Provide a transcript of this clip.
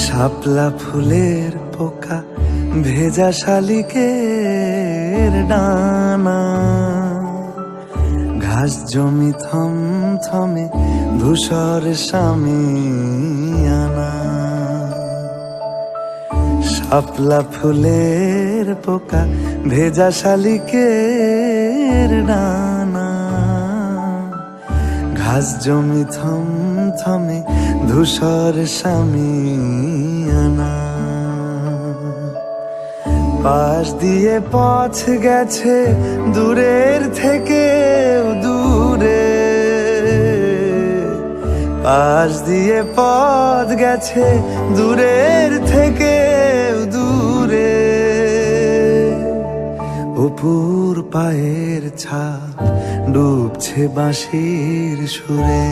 শাপলা ফুলের পোকা ভেজা শালিকের ডানা, ঘাস জমি থমথমে ধূসর শামিয়ানা। শাপলা ফুলের পোকা ভেজা শালিকের ডানা, ঘাস জমি থমথমে ধূসর শামিয়ানা। পাশ দিয়ে পথ গেছে দূরের থেকে দূরে, পাশ দিয়ে পথ গেছে দূরের থেকে দূরে। অপুর পায়ের ছাপ ডুবছে বাঁশির সুরে।